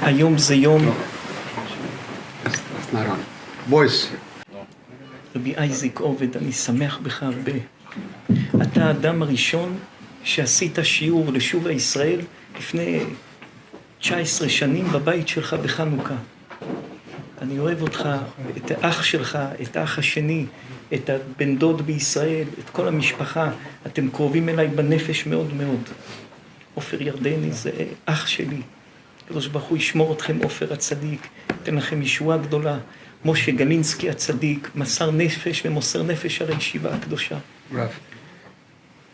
היום זה יום רבי אייזיק עובד, אני שמח בך הרבה. אתה האדם הראשון שעשית שיעור לשוב הישראל לפני 19 שנים בבית שלך בחנוכה. אני אוהב אותך, את האח שלך, את האח השני, את הבן דוד בישראל, את כל המשפחה. אתם קרובים אליי בנפש מאוד מאוד. עופר ירדני זה אח שלי. הקדוש ברוך הוא ישמור אתכם, עופר הצדיק, ייתן לכם ישועה גדולה. משה גלינסקי הצדיק מסר נפש ומוסר נפש על הישיבה הקדושה. רב,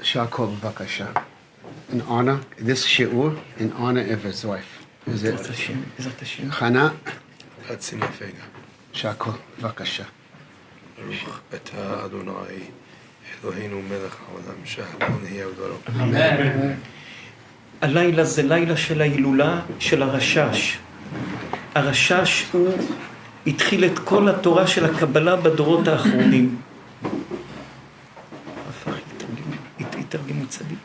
שעקב בבקשה. In honor, this שיעור, in honor of his wife. בעזרת השם, בעזרת השם. חנה, חצי מפגע. שעקב בבקשה. ברוך אתה אדוני אלוהינו מלך העולם שהכל נהיה בדברו. אמן. הלילה זה לילה של ההילולה של הרשש. הרשש הוא התחיל את כל התורה של הקבלה בדורות האחרונים. יתרגמו צדיק.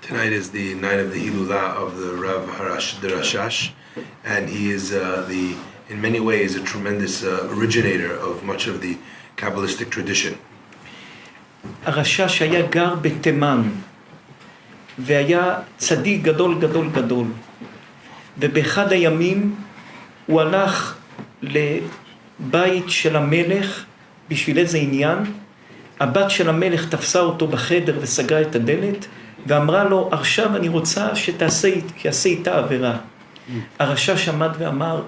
Tonight is the night of the Hilula of the Rav the Rashash, and he is in many ways a tremendous originator of much of the Kabbalistic tradition. הרשש היה גר בתימן, והיה צדיק גדול גדול גדול. ובאחד הימים הוא הלך לבית של המלך בשביל איזה עניין. הבת של המלך תפסה אותו בחדר וסגרה את הדלת, ואמרה לו, עכשיו אני רוצה שיעשה איתה עבירה. הרשש עמד ואמר,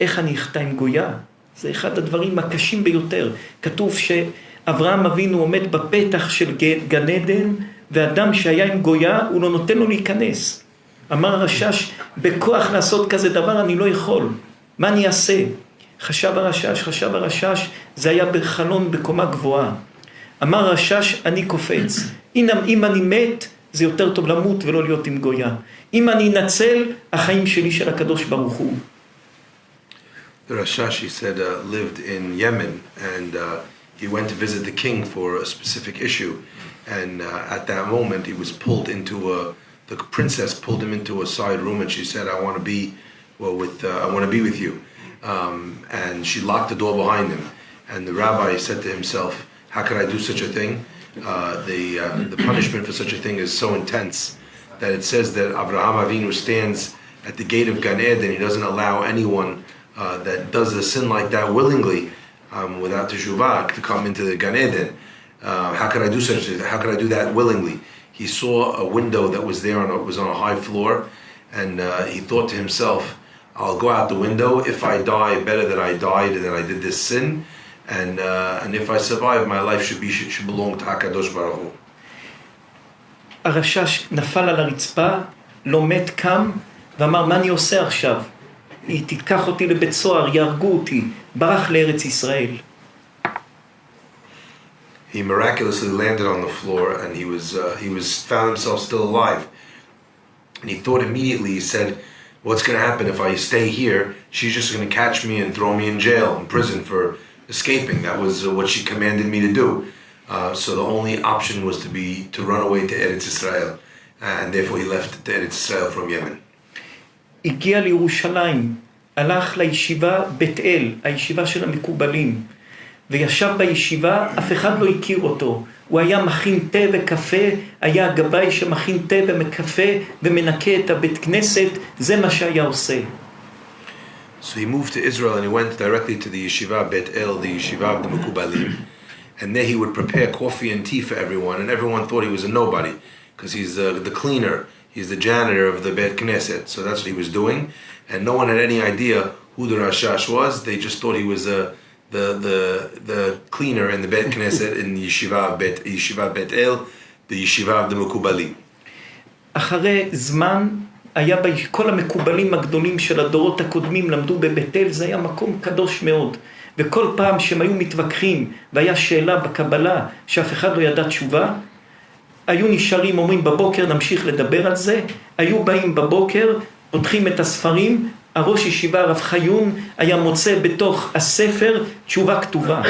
איך אני אחטא עם גויה? זה אחד הדברים הקשים ביותר. כתוב שאברהם אבינו עומד בפתח של גן עדן, ואדם שהיה עם גויה, הוא לא נותן לו להיכנס. אמר הרשש, בכוח לעשות כזה דבר אני לא יכול. מה אני אעשה? חשב הרשש, זה היה בחלון בקומה גבוהה. אמר הרשש, אני קופץ. אם אני מת, זה יותר טוב למות ולא להיות עם גויה. אם אני אנצל, החיים שלי של הקדוש ברוך הוא. The Rashash, he said, lived in Yemen, and he went to visit the king for a specific issue. And at that moment, he was pulled into the princess pulled him into a side room, and she said, I want to be with you. And she locked the door behind him. And the rabbi said to himself, how could I do such a thing? The punishment for such a thing is so intense that it says that Avraham Avinu stands at the gate of Gan Eden. He doesn't allow anyone that does a sin like that willingly, without teshuvah, to come into the Gan Eden. How could I do such a thing? How could I do that willingly? He saw a window that was there, was on a high floor, and he thought to himself, I'll go out the window. If I die, better that I died and that I did this sin. And if I survive, my life should belong to HaKadosh Baruch Hu. הרשש נפל על הרצפה, לא מת, קם, ואמר, מה אני עושה עכשיו? היא תיקח אותי לבית סוהר, יהרגו אותי, ברח לארץ ישראל. He miraculously landed on the floor, and he found himself still alive. And he thought immediately, he said, what's going to happen if I stay here? She's just going to catch me and throw me in jail, in prison for escaping. That was what she commanded me to do. So the only option was to run away to Eretz Israel, and therefore he left to Eretz Israel from Yemen. הגיע לירושלים, הלך לישיבה בית אל, הישיבה של המקובלים, וישב בישיבה, אף אחד לא הכיר אותו. הוא היה מכין תה וקפה, היה גבאי שמכין תה וקפה ומנקה את הבית כנסת, זה מה שהיה עושה. So he moved to Israel and he went directly to the yeshiva Bet El, the yeshiva of the Mekubalim, and there he would prepare coffee and tea for everyone, and everyone thought he was a nobody because he's the cleaner, he's the janitor of the Bet Knesset. So that's what he was doing, and no one had any idea who the Rashash was. They just thought he was the cleaner in the Bet Knesset in the yeshiva Bet El, the yeshiva of the Mekubalim. אחרי זמן היה כל המקובלים הגדולים של הדורות הקודמים למדו בבית אל, זה היה מקום קדוש מאוד. וכל פעם שהם היו מתווכחים והיה שאלה בקבלה שאף אחד לא ידע תשובה, היו נשארים, אומרים בבוקר נמשיך לדבר על זה, היו באים בבוקר, פותחים את הספרים, הראש ישיבה הרב חיון היה מוצא בתוך הספר תשובה כתובה.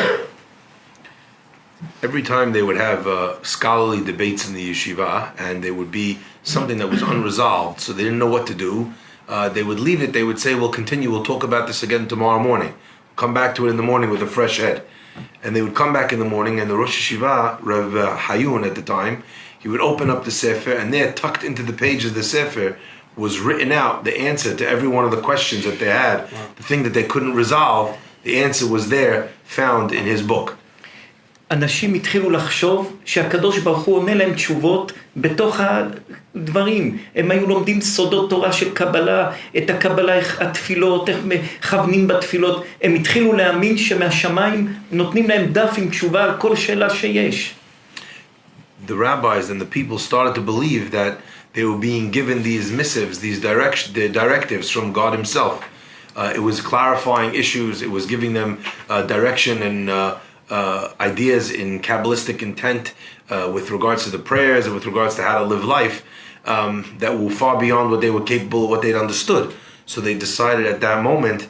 Every time they would have scholarly debates in the yeshiva, and there would be something that was unresolved, so they didn't know what to do. they would leave it, they would say, we'll continue, we'll talk about this again tomorrow morning. Come back to it in the morning with a fresh head. And they would come back in the morning, and the Rosh Yeshiva, Rav Hayun at the time, he would open up the Sefer, and there, tucked into the pages of the Sefer, was written out the answer to every one of the questions that they had. The thing that they couldn't resolve, the answer was there, found in his book. אנשים התחילו לחשוב שהקדוש ברוך הוא עונה להם תשובות בתוך הדברים. הם היו לומדים סודות תורה של קבלה, את הקבלה, התפילות, איך מכוונים בתפילות. הם התחילו להאמין שמהשמיים נותנים להם דף עם תשובה על כל שאלה שיש. The rabbis and the people started to believe that they were being given these missives, these directives from God himself. It was clarifying issues, it was giving them direction and ideas in Kabbalistic intent with regards to the prayers and with regards to how to live life that were far beyond what they were capable of, what they'd understood. So they decided at that moment,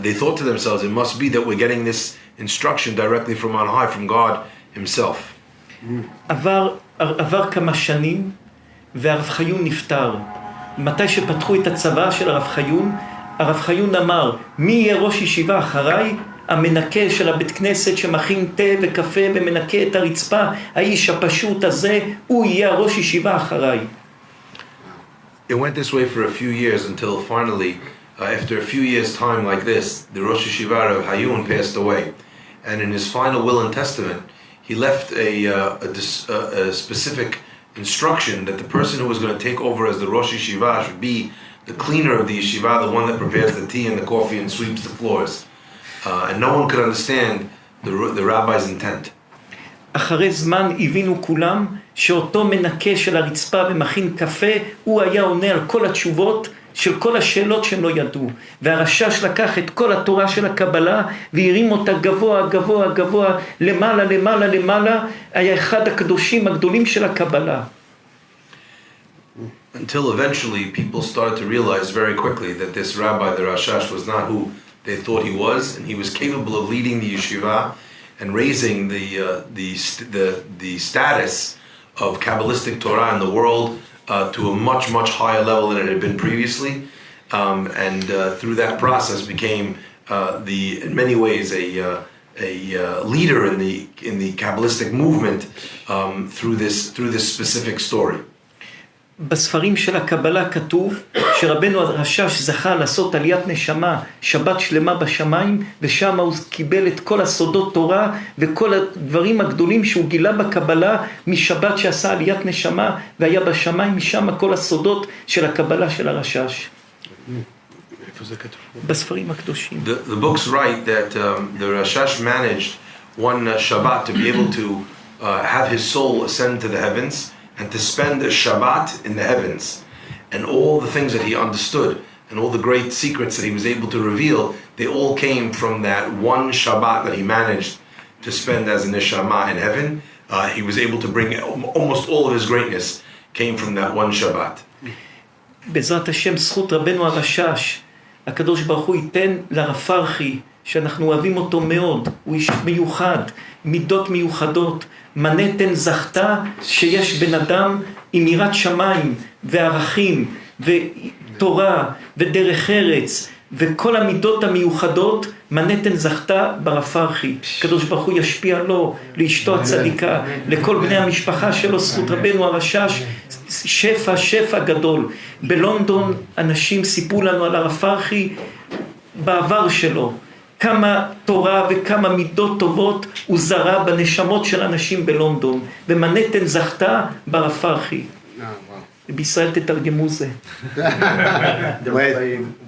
they thought to themselves, it must be that we're getting this instruction directly from on high, from God himself. עבר כמה שנים והרב חיון נפטר. מתי שפתחו את הצבא של הרב חיון אמר, מי יהיה ראש ישיבה אחריי? המנקה של הבית כנסת שמכין תה וקפה ומנקה את הרצפה, האיש הפשוט הזה, הוא יהיה ראש ישיבה אחריי. It went this way for a few years until finally, after a few years' time like this, the Rosh Yeshiva of Hayun passed away. And in his final will and testament, he left a specific instruction that the person who was going to take over as the Rosh Yeshiva should be the cleaner of the yeshiva, the one that prepares the tea and the coffee and sweeps the floors. And no one could understand the rabbi's intent. אחרי זמן הבינו כולם שאותו מנקה של הרצפה ומכין קפה, הוא היה עונה על כל התשובות של כל השאלות שהם לא ידעו. והרשש לקח את כל התורה של הקבלה והרים אותה גבוה, גבוה, גבוה, למעלה, למעלה, למעלה. היה אחד הקדושים הגדולים של הקבלה. Until eventually people started to realize very quickly that this rabbi, the Rashash, was not who they thought he was, and he was capable of leading the yeshiva and raising the status of Kabbalistic Torah in the world to a much, much higher level than it had been previously, and through that process became in many ways a leader in the Kabbalistic movement through this specific story. בספרים של הקבלה כתוב שרבנו הרשש זכה לעשות עליית נשמה, שבת שלמה בשמיים, ושם הוא קיבל את כל הסודות תורה וכל הדברים הגדולים שהוא גילה בקבלה משבת שעשה עליית נשמה, והיה בשמיים משם כל הסודות של הקבלה של הרשש. בספרים הקדושים. The books write that the Rashash managed one Shabbat to be able to have his soul ascend to the heavens and to spend a Shabbat in the heavens. And all the things that he understood and all the great secrets that he was able to reveal, they all came from that one Shabbat that he managed to spend as a neshama in heaven. He was able to bring almost all of his greatness came from that one Shabbat. בעזרת השם, זכות רבנו הרשש, הקדוש ברוך הוא ייתן לרב פרחי, שאנחנו אוהבים אותו מאוד, הוא איש מיוחד, מידות מיוחדות. מנהטן זכתה שיש בן אדם עם יראת שמיים וערכים ותורה ודרך ארץ וכל המידות המיוחדות. מנהטן זכתה ברב פרחי. הקדוש ברוך הוא ישפיע לו, לאשתו הצדיקה, לכל בני המשפחה שלו, זכות רבנו הרשש, שפע גדול. בלונדון אנשים סיפרו לנו על הרב פרחי בעבר שלו, כמה תורה וכמה מידות טובות הוא זרע בנשמות של אנשים בלונדון, ומנהטן זכתה ברב פרחי. בישראל תתרגמו זה. The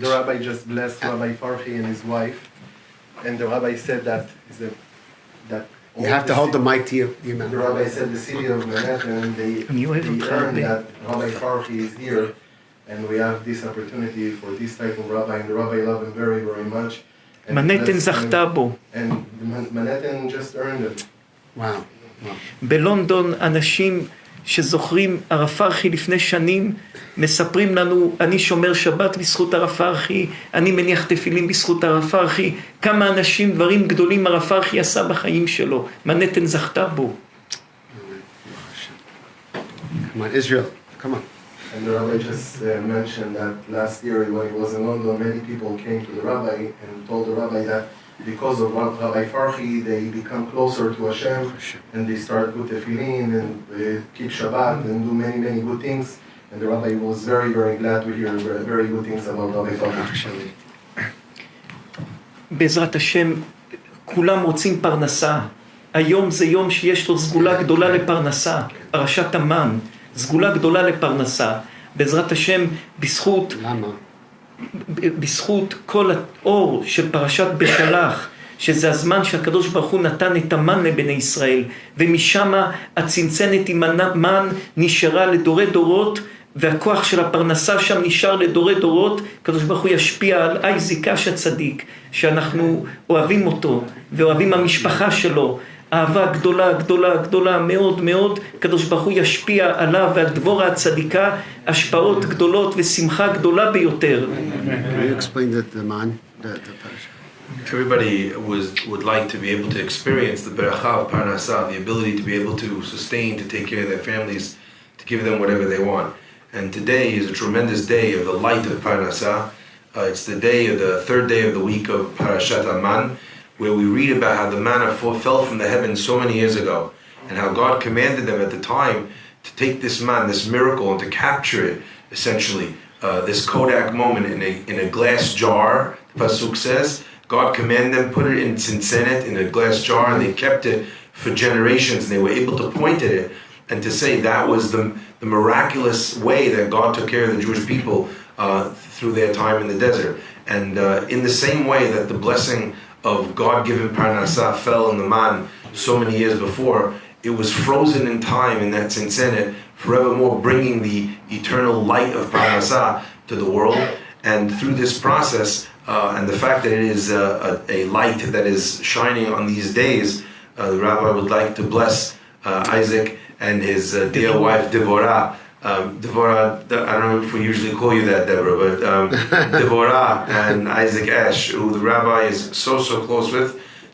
rabbi just blessed Rabbi Farhi and his wife, and the rabbi said that You have to hold the mic to you. The rabbi said the city of Mנהטן, they earned that Rabbi Farhi is here, and we have this opportunity for this type of rabbi, and the rabbi loved him very, very much. מנהטן זכתה בו. And Mנהטן just earned it. Wow. בלונדון אנשים שזוכרים הרב פרחי לפני שנים מספרים לנו, אני שומר שבת בזכות הרב פרחי, אני מניח תפילין בזכות הרב פרחי. כמה אנשים, דברים גדולים הרב פרחי עשה בחיים שלו. מנהטן זכתה בו. Come on, Israel. Come on. And the rabbi just mentioned that last year when he was in London, many people came to the rabbi and told the rabbi that because of Rabbi Farhi, they become closer to Hashem and they start with tefillin and keep Shabbat and do many, many good things. And the rabbi was very, very glad to hear very good things about Rabbi Farhi. בעזרת השם, כולם רוצים פרנסה. היום זה יום שיש לו סגולה גדולה לפרנסה. פרשת המן, סגולה גדולה לפרנסה. בעזרת השם, בזכות כל האור של פרשת בשלח, שזה הזמן שהקדוש ברוך הוא נתן את המן לבני ישראל, ומשם הצנצנת עם המן נשארה לדורי דורות, והכוח של הפרנסה שם נשאר לדורי דורות. הקדוש ברוך הוא ישפיע על אייזיק הצדיק, שאנחנו אוהבים אותו, ואוהבים המשפחה שלו, אהבה גדולה, גדולה, גדולה מאוד מאוד. הקדוש ברוך הוא ישפיע עליו ועל דבורה הצדיקה השפעות גדולות ושמחה גדולה ביותר. Everybody would like to be able to experience the beracha of parnasah, the ability to be able to sustain, to take care of their families, to give them whatever they want. And today is a tremendous day of the light of parnasah. It's the day of the third day of the week of Parashat Aman, where we read about how the manna fell from the heavens so many years ago, and how God commanded them at the time to take this man, this miracle, and to capture it, essentially, this Kodak moment in a glass jar. The Pasuk says, God commanded them, put it in tzintzenet, in a glass jar, and they kept it for generations, and they were able to point at it and to say that was the miraculous way that God took care of the Jewish people through their time in the desert. And in the same way that the blessing of God-given parnasah fell in the man so many years before, it was frozen in time in that tzintzenet, forevermore bringing the eternal light of parnasah to the world. And through this process, and the fact that it is a light that is shining on these days, the rabbi would like to bless Isaac and his dear wife Devorah. Devorah, I don't know if we usually call you that, Deborah, but Devorah and Isaac Ash, who the rabbi is so close with,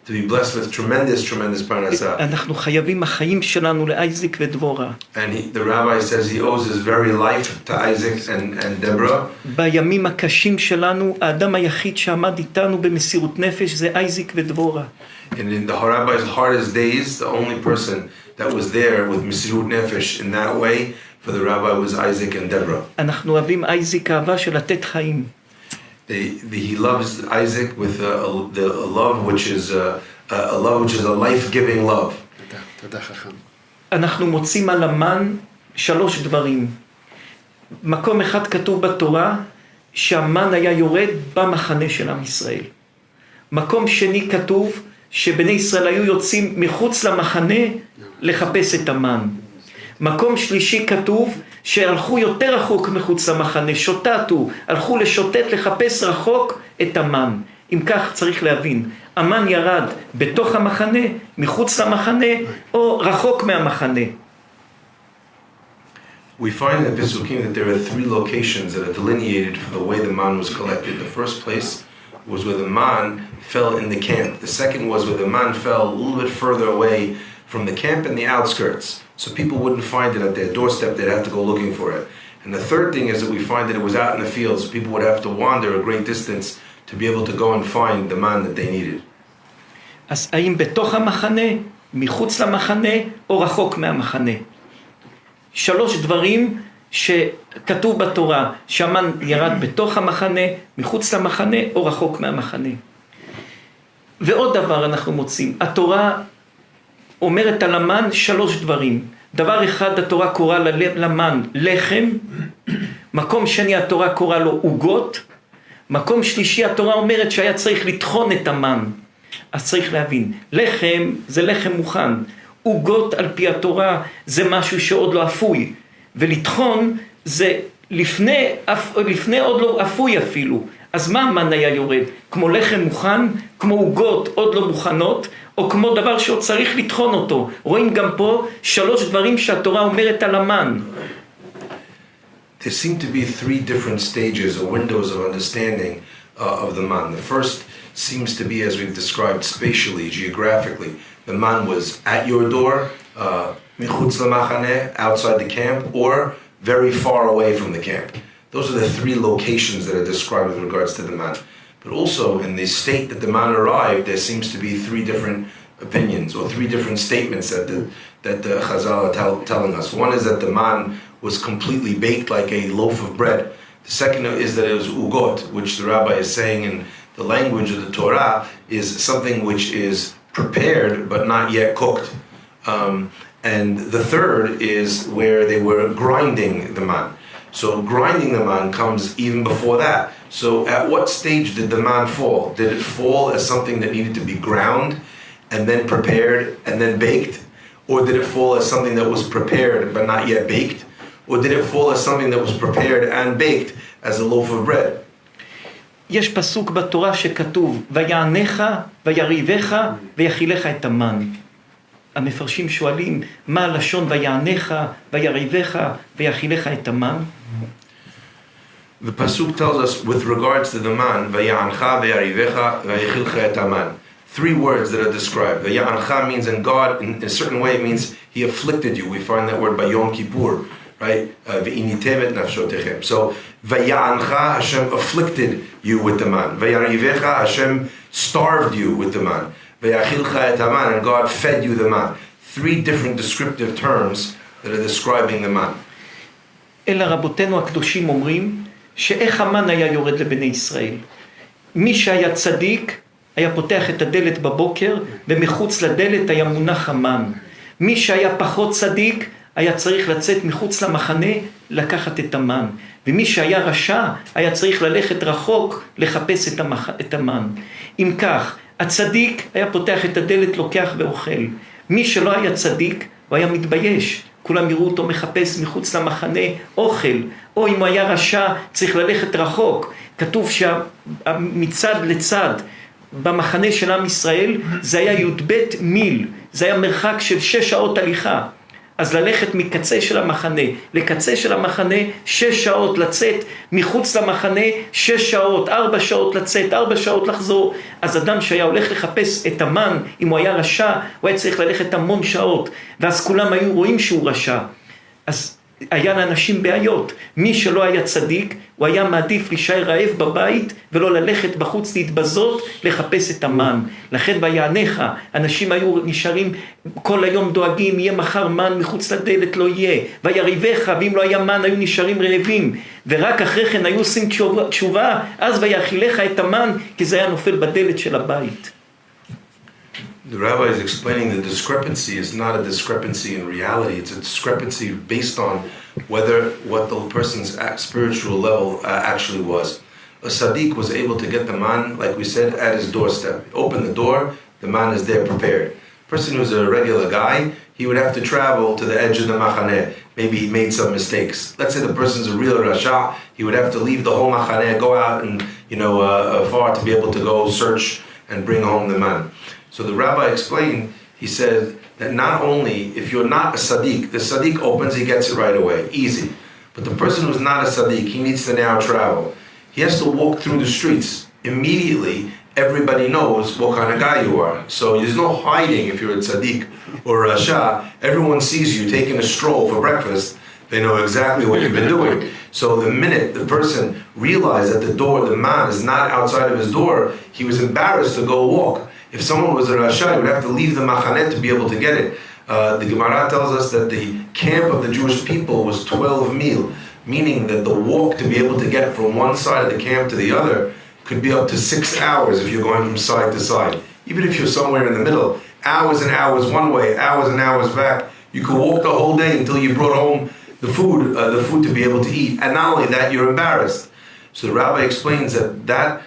to be blessed with tremendous parnasah. אנחנו חייבים החיים שלנו לאייזיק ודבורה. And the rabbi says he owes his very life to Isaac and Deborah. בימים הקשים שלנו, האדם היחיד שעמד איתנו במסירות נפש זה אייזיק ודבורה. And in the rabbi's hardest days, the only person that was there with Mesirut Nefesh in that way for the rabbi was Isaac and Deborah. אנחנו אוהבים אייזיק אהבה של לתת חיים. He loves Isaac with a love which is a life-giving love. אנחנו מוצאים על המן 3 דברים. מקום אחד כתוב בתורה שהמן היה יורד במחנה של עם ישראל. מקום שני כתוב שבני ישראל היו יוצאים מחוץ למחנה לחפש את המן. מקום שלישי כתוב שהלכו יותר רחוק מחוץ למחנה, שוטטו, הלכו לשוטט לחפש רחוק את המן. אם כך צריך להבין, המן ירד בתוך המחנה, מחוץ למחנה או רחוק מהמחנה. We find in Pesukim that there are 3 locations that are delineated for the way the man was collected. The first place was where the man fell in the camp. The second was where the man fell a little bit further away from the camp and the outskirts. So people wouldn't find it at their doorstep, they'd have to go looking for it. And the third thing is that we find that it was out in the field, so people would have to wander a great distance to be able to go and find the man that they needed. אז האם בתוך המחנה, מחוץ למחנה או רחוק מהמחנה? 3 דברים שכתוב בתורה, שהמן ירד בתוך המחנה, מחוץ למחנה או רחוק מהמחנה. ועוד דבר אנחנו מוצאים, התורה אומרת על המן 3 דברים. דבר אחד, התורה קורא למן לחם, מקום שני התורה קורא לו עוגות, מקום שלישי התורה אומרת שהיה צריך לטחון את המן. אז צריך להבין, לחם זה לחם מוכן, עוגות על פי התורה זה משהו שעוד לא אפוי, ולטחון זה לפני עוד לא אפוי אפילו. אז מה המן היה יורד? כמו לחם מוכן, כמו עוגות עוד לא מוכנות, או כמו דבר שעוד צריך לטחון אותו. רואים גם פה 3 דברים שהתורה אומרת על המן. There seem to be 3 different stages or windows of understanding of the man. The first seems to be, as we've described, spatially, geographically. The man was at your door, michutz lamachane, outside the camp, or very far away from the camp. Those are the three locations that are described with regards to the man. But also in the state that the man arrived, there seems to be three different opinions or three different statements that the Chazal are telling us. One is that the man was completely baked like a loaf of bread. The second is that it was ugot, which the rabbi is saying in the language of the Torah is something which is prepared but not yet cooked. And the third is where they were grinding the man. So grinding the man comes even before that. So at what stage did the man fall? Did it fall as something that needed to be ground and then prepared and then baked? Or did it fall as something that was prepared but not yet baked? Or did it fall as something that was prepared and baked as a loaf of bread? יש פסוק בתורה שכתוב, ויענך ויריבך ויאכילך את המן. המפרשים שואלים, מה הלשון ויענך ויריבך ויאכילך את המן? The pasuk tells us with regards to the man, ויענך ויריבך ויאכילך את המן. Three words that are described. ויענך means in God, in a certain way it means he afflicted you. We find that word by Yom Kippur, right? ואיניתם את נפשותיכם. So, ויענך, Hashem afflicted you with the man. ויריבך, Hashem starved you with the man. ויאכילך את המן, and God fed you the man. Three different descriptive terms that are describing the man. אלא רבותינו הקדושים אומרים, שאיך המן היה יורד לבני ישראל. מי שהיה צדיק, היה פותח את הדלת בבוקר, ומחוץ לדלת היה מונח המן. מי שהיה פחות צדיק, היה צריך לצאת מחוץ למחנה, לקחת את המן. ומי שהיה רשע, היה צריך ללכת רחוק, לחפש את המן. אם כך, הצדיק היה פותח את הדלת, לוקח ואוכל. מי שלא היה צדיק, הוא היה מתבייש. כולם יראו אותו מחפש מחוץ למחנה אוכל. או אם הוא היה רשע, צריך ללכת רחוק. כתוב שמצד לצד, במחנה של עם ישראל, זה היה י"ב מיל. זה היה מרחק של 6 שעות הליכה. אז ללכת מקצה של המחנה לקצה של המחנה, 6 שעות לצאת, מחוץ למחנה 6 שעות, 4 שעות לצאת, 4 שעות לחזור. אז אדם שהיה הולך לחפש את המן, אם הוא היה רשע, הוא היה צריך ללכת המון שעות, ואז כולם היו רואים שהוא רשע. אז היה לאנשים בעיות. מי שלא היה צדיק, הוא היה מעדיף להישאר רעב בבית, ולא ללכת בחוץ להתבזות, לחפש את המן. לכן ויענך, אנשים היו נשארים כל היום דואגים, יהיה מחר מן מחוץ לדלת, לא יהיה. ויריבך, ואם לא היה מן, היו נשארים רעבים. ורק אחרי כן היו עושים תשובה, אז ויאכילך את המן, כי זה היה נופל בדלת של הבית. The rabbi is explaining the discrepancy is not a discrepancy in reality. It's a discrepancy based on whether what the person's spiritual level actually was. A Sadiq was able to get the man, like we said, at his doorstep. Open the door, the man is there prepared. Person who's a regular guy, he would have to travel to the edge of the machaneh. Maybe he made some mistakes. Let's say the person's a real rasha, he would have to leave the whole machaneh, go out and far to be able to go search and bring home the man. So the rabbi explained, he said that not only if you're not a Sadiq, the Sadiq opens, he gets it right away, easy. But the person who's not a Sadiq, he needs to now travel. He has to walk through the streets. Immediately, everybody knows what kind of guy you are. So there's no hiding if you're a Sadiq or a Rasha. Everyone sees you taking a stroll for breakfast. They know exactly what you've been doing. So the minute the person realized that the door, the man is not outside of his door, he was embarrassed to go walk. If someone was a Rasha, he would have to leave the machaneh to be able to get it. The Gemara tells us that the camp of the Jewish people was 12 mil, meaning that the walk to be able to get from one side of the camp to the other could be up to 6 hours if you're going from side to side. Even if you're somewhere in the middle, hours and hours one way, hours and hours back, you could walk the whole day until you brought home the food to be able to eat. And not only that, you're embarrassed. So the rabbi explains that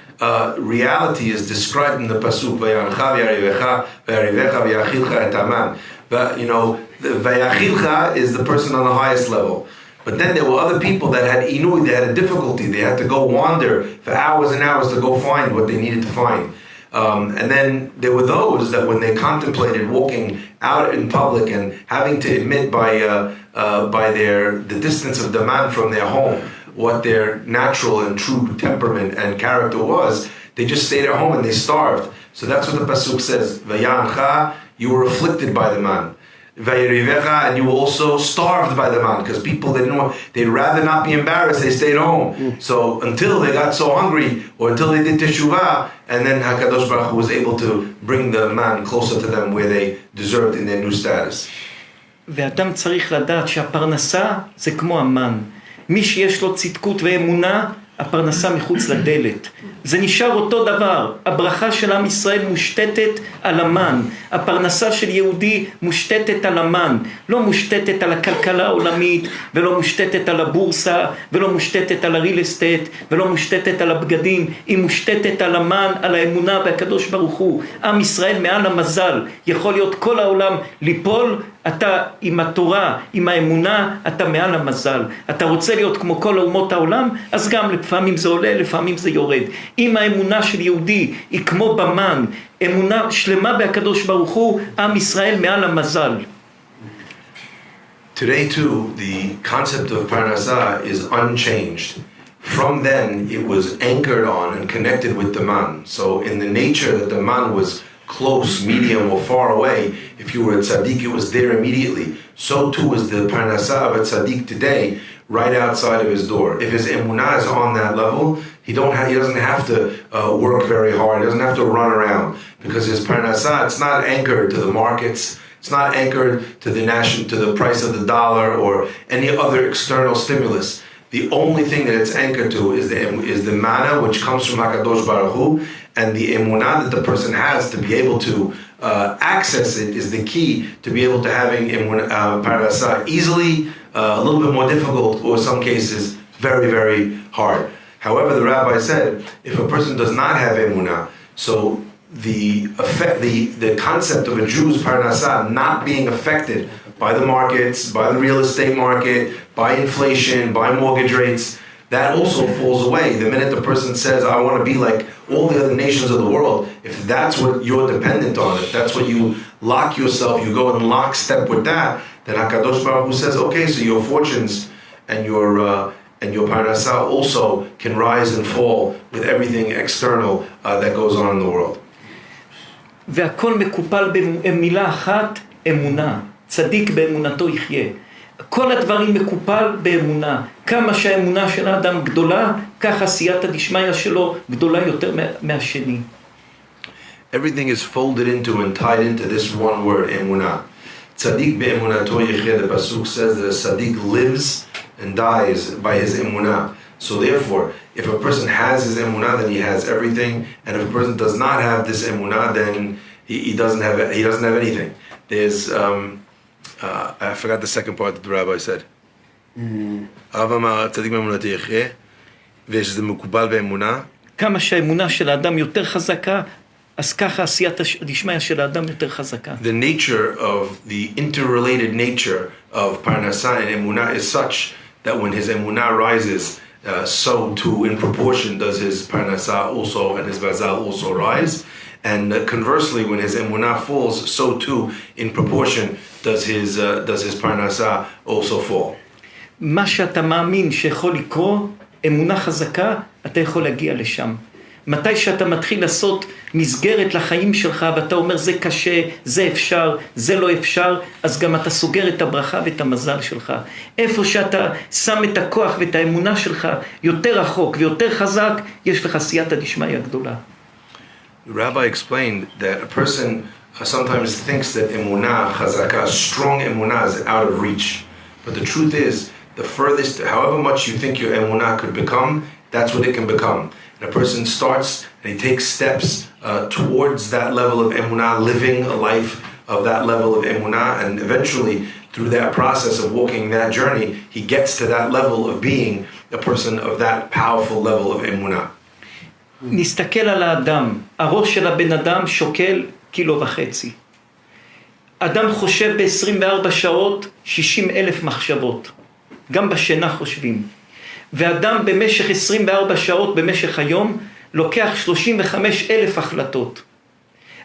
reality is described in the pasuk Vayancha v'yarivecha v'yachilcha et haman. But the v'yachilcha is the person on the highest level. But then there were other people that had inui, they had a difficulty. They had to go wander for hours and hours to go find what they needed to find. And then there were those that when they contemplated walking out in public and having to admit by the distance of the man from their home what their natural and true temperament and character was, they just stayed at home and they starved. So that's what the pasuk says, Vayancha, you were afflicted by the man. and you were also starved by the man, because people they'd rather not be embarrassed, they stayed home. So until they got so hungry, or until they did teshuvah, and then HaKadosh Baruch Hu was able to bring the man closer to them where they deserved in their new status. ואדם צריך לדעת שהפרנסה זה כמו המן. מי שיש לו צדקות ואמונה, הפרנסה מחוץ לדלת. זה נשאר אותו דבר. הברכה של עם ישראל מושתתת על המן. הפרנסה של יהודי מושתתת על המן. לא מושתתת על הכלכלה העולמית, ולא מושתתת על הבורסה, ולא מושתתת על הריל אסטייט, ולא מושתתת על הבגדים. היא מושתתת על המן, על האמונה והקדוש ברוך הוא. עם ישראל מעל המזל. יכול להיות כל העולם ליפול, אתה עם התורה, עם האמונה, אתה מעל המזל. אתה רוצה להיות כמו כל אומות העולם, אז גם לפעמים זה עולה, לפעמים זה יורד. אם האמונה של יהודי היא כמו במן, אמונה שלמה בהקדוש ברוך הוא, עם ישראל מעל המזל. Today too, the concept of parnasah is unchanged. From then, it was anchored on and connected with the man. So in the nature that the man was close, medium, or far away, if you were a tzaddik, it was there immediately. So too is the parnasah of a tzaddik today, right outside of his door. If his emunah is on that level, he doesn't have to work very hard. He doesn't have to run around, because his parnasah, it's not anchored to the markets. It's not anchored to the price of the dollar or any other external stimulus. The only thing that it's anchored to is the manna, which comes from HaKadosh Baruch Hu, and the emunah that the person has to be able to access it is the key to be able to having parnasah easily, a little bit more difficult, or in some cases very, very hard. However, the rabbi said, if a person does not have emunah, so the concept of a Jew's parnasah not being affected by the markets, by the real estate market, by inflation, by mortgage rates, that also falls away. The minute the person says, I want to be like all the other nations of the world, if that's what you're dependent on, if that's what you lock yourself, you go in lockstep with that, then HaKadosh Baruch Hu says, okay, so your fortunes and your parnasah also can rise and fall with everything external that goes on in the world. והכל מקופל במילה אחת, אמונה. צדיק באמונתו יחיה. כל הדברים מקופל באמונה. כמה שהאמונה של האדם גדולה, כך עשיית הדשמיא שלו גדולה יותר מהשני. Everything is folded into and tied into this one word, emunah. Tzadik be'emunato yecheh, the pasuk says that a tzaddik lives and dies by his emunah. So therefore, if a person has his emunah, then he has everything, and if a person does not have this emunah, then he doesn't have anything. There's I forgot the second part that the rabbi said. Av amar tzadik be'emunato yecheh, ויש זה מקובל באמונה. כמה שהאמונה של האדם יותר חזקה, אז ככה עשיית הדשמיא של האדם יותר חזקה. The nature of the interrelated nature of parnasah and emunah is such that when his emunah rises, so too in proportion does his parnasah also and his bazal also rise. And conversely, when his emunah falls, so too in proportion does his parnasah also fall. מה שאתה מאמין שיכול לקרות, אמונה חזקה, אתה יכול להגיע לשם. מתי שאתה מתחיל לעשות מסגרת לחיים שלך, ואתה אומר זה קשה, זה אפשר, זה לא אפשר, אז גם אתה סוגר את הברכה ואת המזל שלך. איפה שאתה שם את הכוח ואת האמונה שלך יותר רחוק ויותר חזק, יש לך סייעתא דשמיא גדולה. The rabbi explained that a person sometimes thinks that emunah chazaka, strong emunah, is out of reach. But the truth is, the furthest, however much you think your emunah could become, that's what it can become. And a person starts and he takes steps towards that level of emunah, living a life of that level of emunah, and eventually, through that process of walking that journey, he gets to that level of being a person of that powerful level of emunah. נסתכל על האדם, הראש של הבן אדם שוקל 1.5 קילו. אדם חושב ב-24 שעות 60,000 מחשבות. גם בשינה חושבים. ואדם במשך 24 שעות במשך היום לוקח 35,000 החלטות.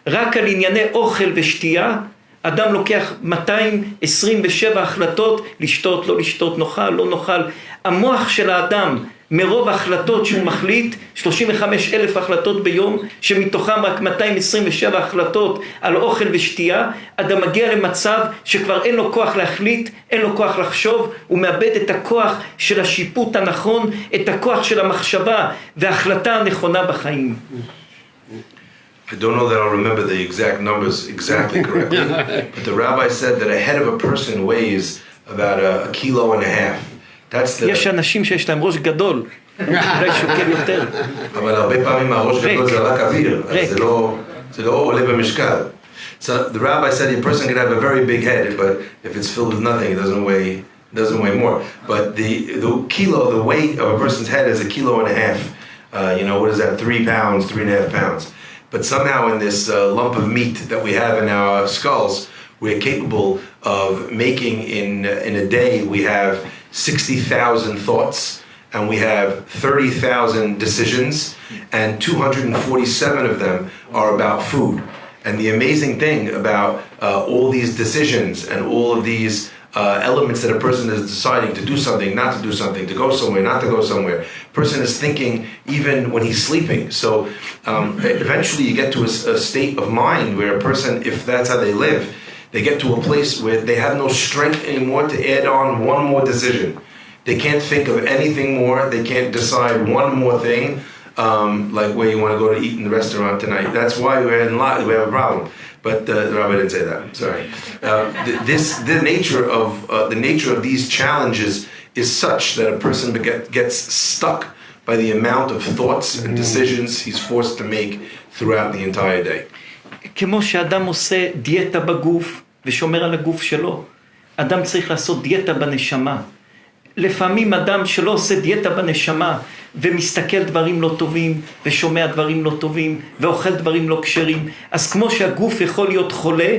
רק על ענייני אוכל ושתייה, אדם לוקח 227 החלטות, לשתות, לא לשתות, נאכל, לא נאכל. המוח של האדם מרוב ההחלטות שהוא מחליט, 35,000 החלטות ביום, שמתוכם רק 227 החלטות על אוכל ושתייה, אדם מגיע למצב שכבר אין לו כוח להחליט, אין לו כוח לחשוב, הוא מאבד את הכוח של השיפוט הנכון, את הכוח של המחשבה וההחלטה הנכונה בחיים. I don't know that I'll remember the exact numbers exactly correctly, but the rabbi said that a head of a person weighs about a kilo and a half. That's the... יש אנשים שיש להם ראש גדול, אולי שוקל יותר. אבל הרבה פעמים הראש גדול זה רק אוויר, אז זה לא עולה במשקל. So the rabbi said a person can have a very big head, but if it's filled with nothing, it doesn't weigh more. But the kilo, the weight of a person's head is a kilo and a half. What is that? 3 pounds, 3.5 pounds. But somehow in this lump of meat that we have in our skulls, we're capable of making in a day, we have 60,000 thoughts, and we have 30,000 decisions, and 247 of them are about food. And the amazing thing about all these decisions and all of these elements that a person is deciding to do something, not to do something, to go somewhere, not to go somewhere. Person is thinking even when he's sleeping. So eventually you get to a state of mind where a person, if that's how they live, they get to a place where they have no strength anymore to add on one more decision. They can't think of anything more. They can't decide one more thing, like where you want to go to eat in the restaurant tonight. That's why we have a problem. But the rabbi didn't say that. Sorry. The nature of these challenges is such that a person gets stuck by the amount of thoughts and decisions he's forced to make throughout the entire day. כמו שאדם עושה דיאטה בגוף ושומר על הגוף שלו, אדם צריך לעשות דיאטה בנשמה. לפעמים אדם שלא עושה דיאטה בנשמה ומסתכל דברים לא טובים ושומע דברים לא טובים ואוכל דברים לא כשרים, אז כמו שהגוף יכול להיות חולה,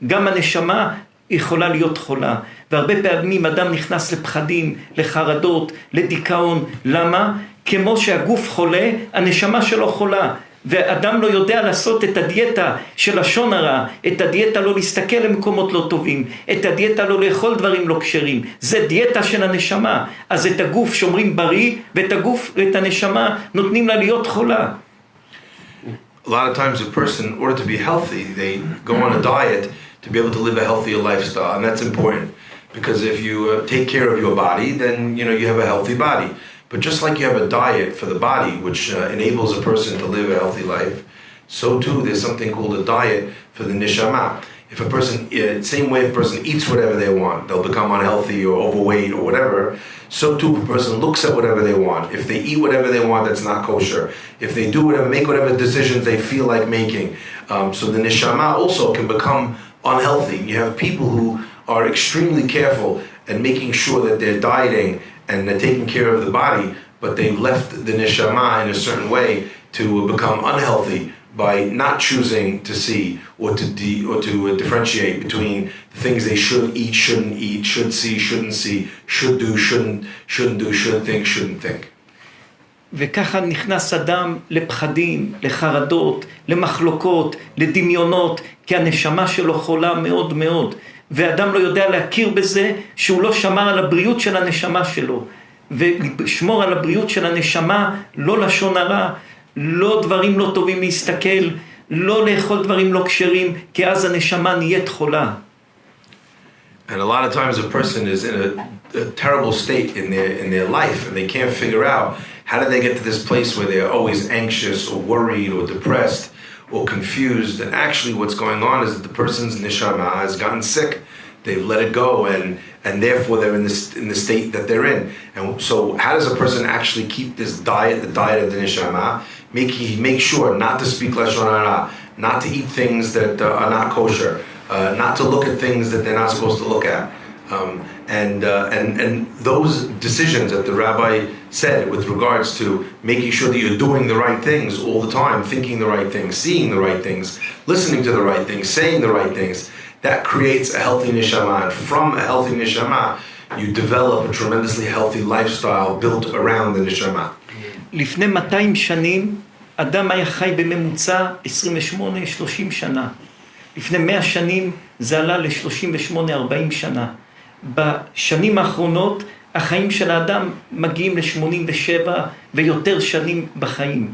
גם הנשמה יכולה להיות חולה. והרבה פעמים אדם נכנס לפחדים, לחרדות, לדיכאון. למה? כמו שהגוף חולה, הנשמה שלו חולה. ואדם לא יודע לעשות את הדיאטה של לשון הרע, את הדיאטה לא להסתכל למקומות לא טובים, את הדיאטה לא לאכול דברים לא כשרים. זה דיאטה של הנשמה. אז את הגוף שומרים בריא, ואת הנשמה נותנים לה להיות חולה. A lot of times a person, in order to be healthy, they go on a diet to be able to live a healthier lifestyle, and that's important. Because if you take care of your body, then you have a healthy body. But just like you have a diet for the body, which enables a person to live a healthy life, so too there's something called a diet for the neshama. If a person, same way if a person eats whatever they want, they'll become unhealthy or overweight or whatever. So too if a person looks at whatever they want. If they eat whatever they want, that's not kosher. If they do whatever, make whatever decisions they feel like making. So the neshama also can become unhealthy. You have people who are extremely careful and making sure that they're dieting and they're taking care of the body, but they've left the neshama in a certain way to become unhealthy by not choosing to see or to differentiate between the things they should eat, shouldn't eat, should see, shouldn't see, should do, shouldn't do, should think, shouldn't think. וככה נכנס אדם לפחדים, לחרדות, למחלוקות, לדמיונות, כי הנשמה שלו חולה מאוד מאוד. ואדם לא יודע להכיר בזה שהוא לא שמר על הבריאות של הנשמה שלו. ולשמור על הבריאות של הנשמה, לא לשון הרע, לא דברים לא טובים להסתכל, לא לאכול דברים לא כשרים, כי אז הנשמה נהיית חולה. And a lot of times a person is in a terrible state in their life and they can't figure out how do they get to this place where they're always anxious or worried or depressed or confused, and actually what's going on is that the person's neshama has gotten sick. They've let it go, and therefore they're in the state that they're in. And so how does a person actually keep this diet, the diet of the neshama? Make sure not to speak lashon hara, not to eat things that are not kosher, not to look at things that they're not supposed to look at. And those decisions that the rabbi said with regards to making sure that you're doing the right things all the time, thinking the right things, seeing the right things, listening to the right things, saying the right things, that creates a healthy neshama. And from a healthy neshama, you develop a tremendously healthy lifestyle built around the neshama. לפני 200 שנים, אדם היה חי בממוצע 28-30 שנה. לפני 100 שנים זה עלה ל-38-40 שנה. בשנים האחרונות החיים של האדם מגיעים ל-87 ויותר שנים בחיים.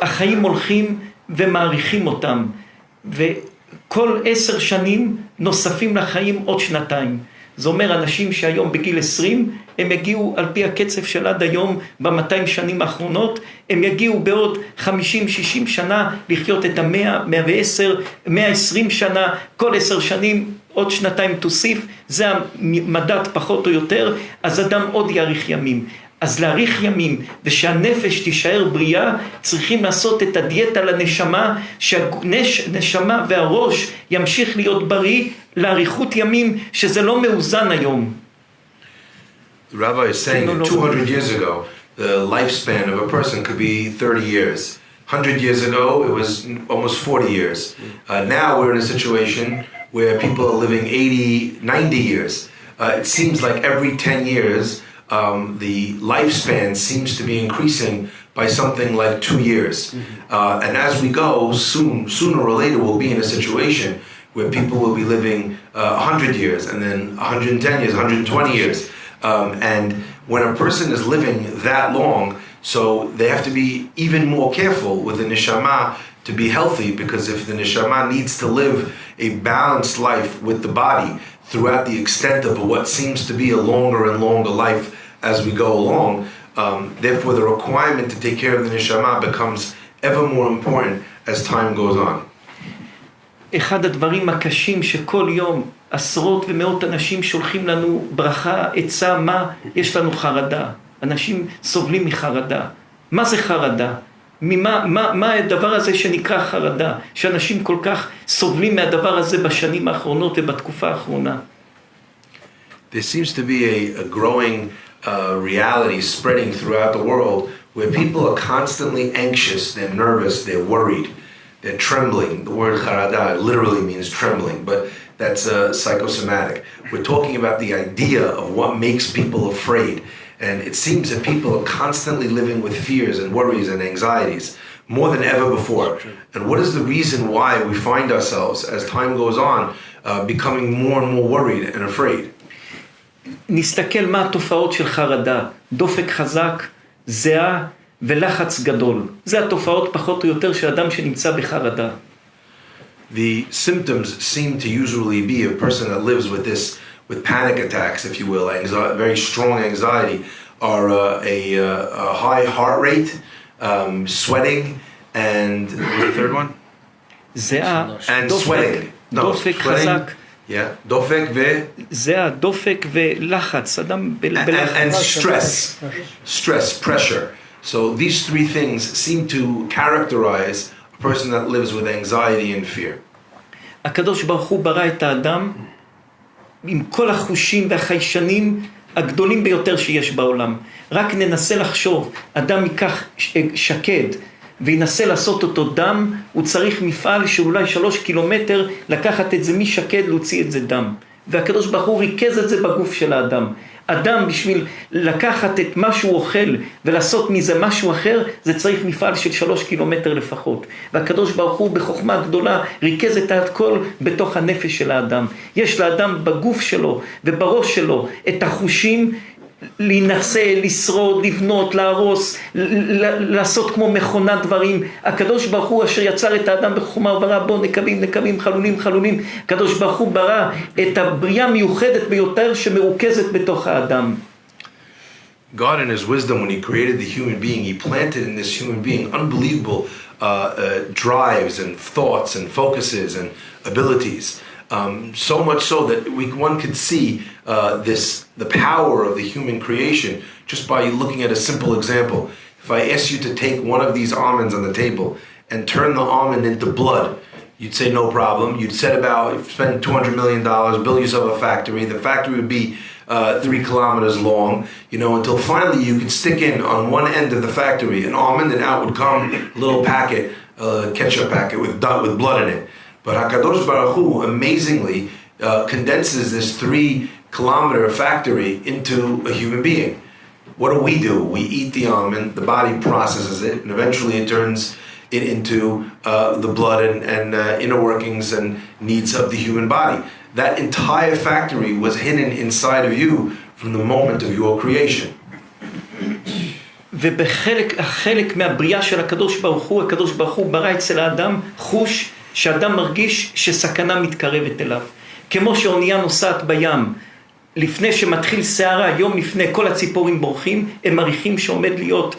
החיים הולכים ומעריכים אותם, וכל 10 שנים נוספים לחיים עוד 2. זה אומר, אנשים שהיום בגיל 20, הם יגיעו על פי הקצב של עד היום, ב-200 שנים האחרונות, הם יגיעו בעוד 50-60 שנה לחיות את 100, 110, 120 שנה, כל 10 שנים, עוד 2 תוסיף, זה המדד פחות או יותר, אז אדם עוד יאריך ימים. אז להאריך ימים ושהנפש תישאר בריאה, צריכים לעשות את הדיאטה לנשמה, שהנשמה והראש ימשיך להיות בריא לאריכות ימים, שזה לא מאוזן היום. The rabbi is saying that 200 years ago, the lifespan of a person could be 30 years. 100 years ago, it was almost 40 years. Now we're in a situation where people are living 80, 90 years. It seems like every 10 years, the lifespan seems to be increasing by something like 2 years. And as we go, sooner or later, we'll be in a situation where people will be living 100 years, and then 110 years, 120 years. And when a person is living that long, so they have to be even more careful with the neshama to be healthy, because if the neshama needs to live a balanced life with the body throughout the extent of what seems to be a longer and longer life as we go along, therefore the requirement to take care of the neshama becomes ever more important as time goes on. אחד הדברים הקשים שכל יום עשרות ומאות אנשים שולחים לנו ברכה, עצה, מה? יש לנו חרדה. אנשים סובלים מחרדה. מה זה חרדה? מה הדבר הזה שנקרא חרדה? שאנשים כל כך סובלים מהדבר הזה בשנים האחרונות ובתקופה האחרונה. There seems to be a growing reality spreading throughout the world where people are constantly anxious, they're nervous, they're worried, they're trembling. The word charada literally means trembling, but that's psychosomatic. We're talking about the idea of what makes people afraid. And it seems that people are constantly living with fears and worries and anxieties more than ever before. And what is the reason why we find ourselves, as time goes on, becoming more and more worried and afraid? נסתכל מה התופעות של חרדה. דופק חזק, זיעה ולחץ גדול. זה התופעות פחות או יותר של אדם שנמצא בחרדה. The symptoms seem to usually be a person that lives with this, with panic attacks, if you will, anxiety, very strong anxiety, are a high heart rate, sweating, and the third one? זיעה, And דופק, sweating. No, דופק sweating. חזק. Yeah, דופק זיעה, דופק ולחץ, אדם בלחץ. and stress, pressure. So these 3 things seem to characterize a person that lives with anxiety and fear. הקדוש ברוך הוא ברא את האדם עם כל החושים והחיישנים הגדולים ביותר שיש בעולם. רק ננסה לחשוב, אדם ייקח שקד וינסה לעשות אותו דם, הוא צריך מפעל שאולי 3 קילומטר לקחת את זה משקד, להוציא את זה דם. והקדוש ברוך הוא ריכז את זה בגוף של האדם. אדם בשביל לקחת את מה שהוא אוכל ולעשות מזה משהו אחר, זה צריך מפעל של 3 קילומטר לפחות. והקדוש ברוך הוא בחוכמה גדולה ריכז את הכל בתוך הנפש של האדם. יש לאדם בגוף שלו ובראש שלו את החושים להינצל, לשרוד, לבנות, להרוס, לעשות כמו מכונת דברים. הקדוש ברוך הוא אשר יצר את האדם בחוכמה וברא בו נקבים, חלולים. הקדוש ברוך הוא ברא את הבריאה מיוחדת ביותר שמרוכזת בתוך האדם. God in his wisdom, when he created the human being, he planted in this human being unbelievable drives and thoughts and focuses and abilities. So much so that one could see the power of the human creation just by looking at a simple example. If I ask you to take one of these almonds on the table and turn the almond into blood, you'd say no problem. You'd spend $200 million, build yourself a factory. The factory would be 3 kilometers long, until finally you could stick in on one end of the factory an almond, and out would come a little packet, ketchup packet with blood in it. But HaKadosh Baruch Hu amazingly condenses this 3-kilometer factory into a human being. What do? We eat the almond, the body processes it, and eventually it turns it into the blood and inner workings and needs of the human body. That entire factory was hidden inside of you from the moment of your creation. החלק מהבריאה של הקדוש ברוך הוא ברא אצל האדם חוש שאדם מרגיש שסכנה מתקרבת אליו. כמו שאונייה נוסעת בים, לפני שמתחיל סערה, יום לפני כל הציפורים בורחים, הם מריחים שעומד להיות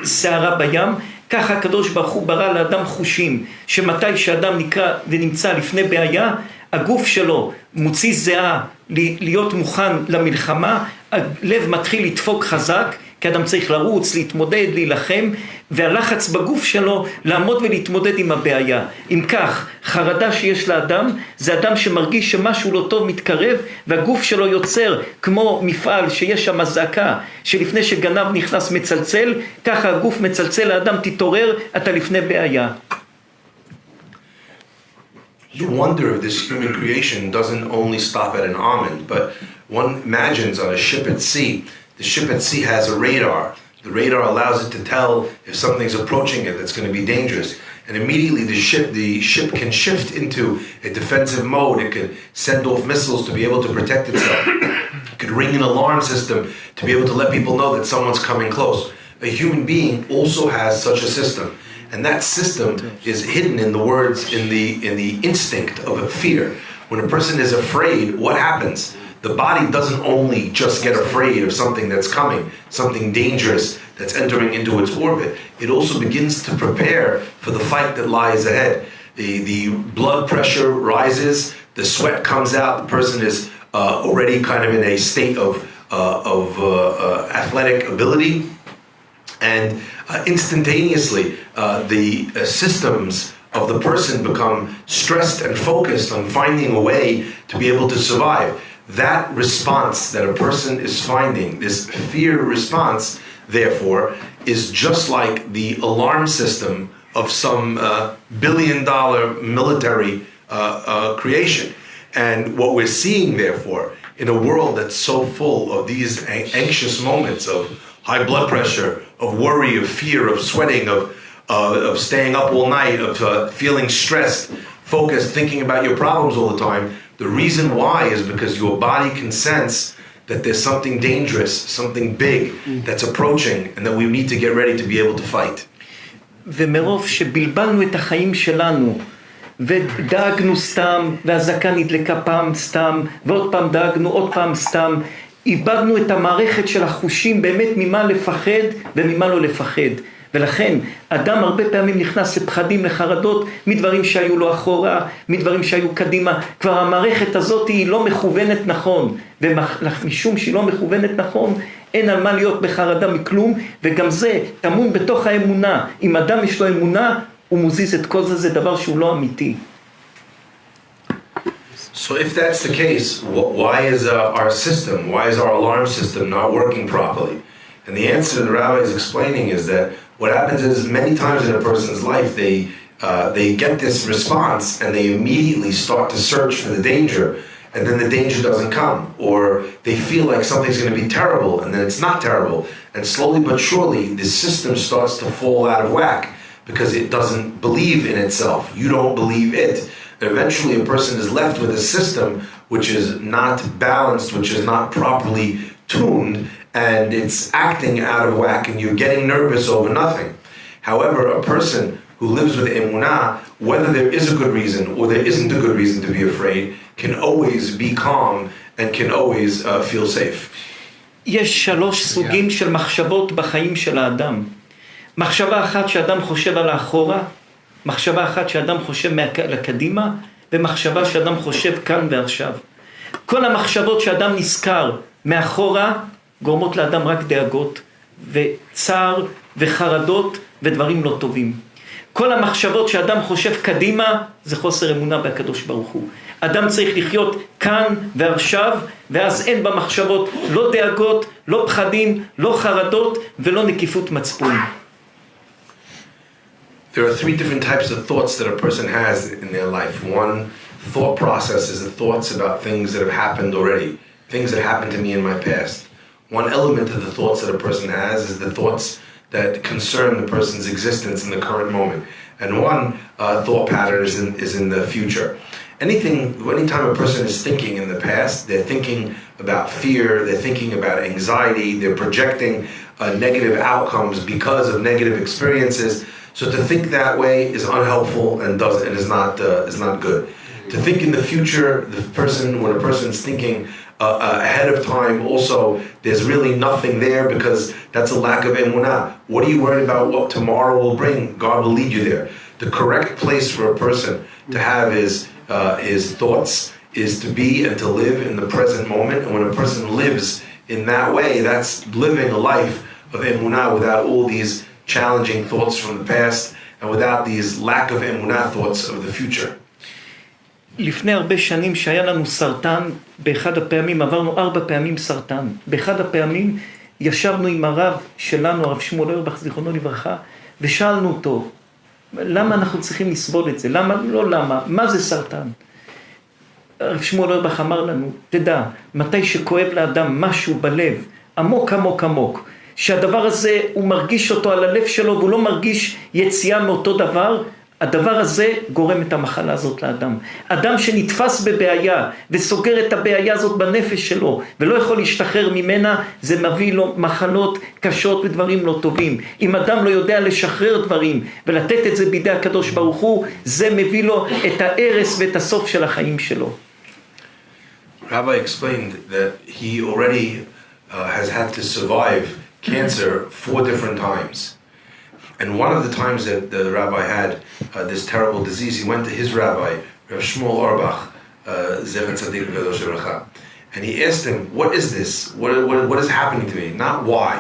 סערה בים, ככה הקדוש ברוך הוא ברא לאדם חושים, שמתי שאדם נקרא ונמצא לפני בעיה, הגוף שלו מוציא זהה להיות מוכן למלחמה, הלב מתחיל לדפוק חזק, כי אדם צריך לרוץ, להתמודד, להילחם, והלחץ בגוף שלו לעמוד ולהתמודד עם הבעיה. אם כך, חרדה שיש לאדם, זה אדם שמרגיש שמשהו לא טוב מתקרב, והגוף שלו יוצר כמו מפעל שיש שם זעקה, שלפני שגנב נכנס מצלצל, ככה הגוף מצלצל, האדם תתעורר, אתה לפני בעיה. The wonder of this human creation doesn't only stop at an almond, but one imagines on a ship at sea. The ship at sea has a radar. The radar allows it to tell if something's approaching it that's going to be dangerous. And immediately the ship can shift into a defensive mode. It can send off missiles to be able to protect itself. It could ring an alarm system to be able to let people know that someone's coming close. A human being also has such a system. And that system is hidden in the words, in the instinct of a fear. When a person is afraid, what happens? The body doesn't only just get afraid of something that's coming, something dangerous that's entering into its orbit. It also begins to prepare for the fight that lies ahead. The blood pressure rises, the sweat comes out, the person is already kind of in a state of athletic ability. And instantaneously, the systems of the person become stressed and focused on finding a way to be able to survive. That response that a person is finding, this fear response, therefore, is just like the alarm system of some billion-dollar military creation. And what we're seeing, therefore, in a world that's so full of these anxious moments of high blood pressure, of worry, of fear, of sweating, of staying up all night, of feeling stressed, focused, thinking about your problems all the time. The reason why is because your body can sense that there's something dangerous, something big that's approaching, and that we need to get ready to be able to fight. ומרוב שבלבלנו את החיים שלנו, ודאגנו סתם, והזקה נדלקה פעם סתם, ועוד פעם דאגנו, עוד פעם סתם, איבדנו את המערכת של החושים באמת ממה לפחד וממה לא לפחד. ולכן אדם הרבה פעמים נכנס לפחדים, לחרדות, מדברים שהיו לו אחורה, מדברים שהיו קדימה. כבר המערכת הזאת היא לא מכוונת נכון, ומשום שהיא לא מכוונת נכון, אין על מה להיות בחרדה מכלום, וגם זה טמון בתוך האמונה. אם אדם יש לו אמונה, הוא מוזיז את כל זה, זה דבר שהוא לא אמיתי. So if that's the case, why is our system, why is our alarm system not working properly? And the answer the rabbi is explaining is that what happens is many times in a person's life they get this response and they immediately start to search for the danger, and then the danger doesn't come, or they feel like something's going to be terrible and then it's not terrible, and slowly but surely the system starts to fall out of whack because it doesn't believe in itself. You don't believe it. Eventually a person is left with a system which is not balanced, which is not properly tuned, and it's acting out of whack, and you're getting nervous over nothing. However, a person who lives with emunah, whether there is a good reason or there isn't a good reason to be afraid, can always be calm and can always feel safe. יש 3 סוגים של מחשבות בחיים של האדם. מחשבה אחת שאדם חושב על האחורה, מחשבה אחת שאדם חושב לקדימה, ומחשבה שאדם חושב כאן ועכשיו. כל המחשבות שאדם נזכר מאחורה, גורמות לאדם רק דאגות, וצער, וחרדות, ודברים לא טובים. כל המחשבות שאדם חושב קדימה, זה חוסר אמונה בקדוש ברוך הוא. אדם צריך לחיות כאן ועכשיו, ואז אין במחשבות לא דאגות, לא פחדים, לא חרדות, ולא נקיפות מצפון. There are 3 different types of thoughts that a person has in their life. One thought process is the thoughts about things that have happened already, things that happened to me in my past. One element of the thoughts that a person has is the thoughts that concern the person's existence in the current moment. And one thought pattern is in the future. anytime a person is thinking in the past, they're thinking about fear, they're thinking about anxiety, they're projecting negative outcomes because of negative experiences. So to think that way is unhelpful and is not good. To think in the future, when a person's thinking ahead of time, also there's really nothing there because that's a lack of emunah. What are you worried about? What tomorrow will bring? God will lead you there. The correct place for a person to have his thoughts is to be and to live in the present moment. And when a person lives in that way, that's living a life of emunah without all these challenging thoughts from the past and without these lack of emunah thoughts of the future. לפני הרבה שנים שהיה לנו סרטן, באחד הפעמים עברנו 4 פעמים סרטן. באחד הפעמים ישבנו עם הרב שלנו, הרב שמואל אורבך, זיכרונו לברכה, ושאלנו אותו, למה אנחנו צריכים לסבול את זה? למה? מה זה סרטן? הרב שמואל אורבך אמר לנו, תדע, מתי שכואב לאדם משהו בלב, עמוק עמוק עמוק, שהדבר הזה הוא מרגיש אותו על הלב שלו, והוא לא מרגיש יציאה מאותו דבר, הדבר הזה גורם את המחלה הזאת לאדם. אדם שנתפס בבעיה וסוגר את הבעיה הזאת בנפש שלו ולא יכול להשתחרר ממנה, זה מביא לו מחלות קשות ודברים לא טובים. אם אדם לא יודע לשחרר דברים ולתת את זה בידי הקדוש ברוך הוא, זה מביא לו את ההרס ואת הסוף של החיים שלו. Rabbi explained that he already has had to survive cancer 4 different times. And one of the times that the rabbi had this terrible disease, he went to his rabbi, Rav Shmuel Auerbach, Zevet Tzadik V'Kadosh V'Racha, and he asked him, what is this? What is happening to me? Not why,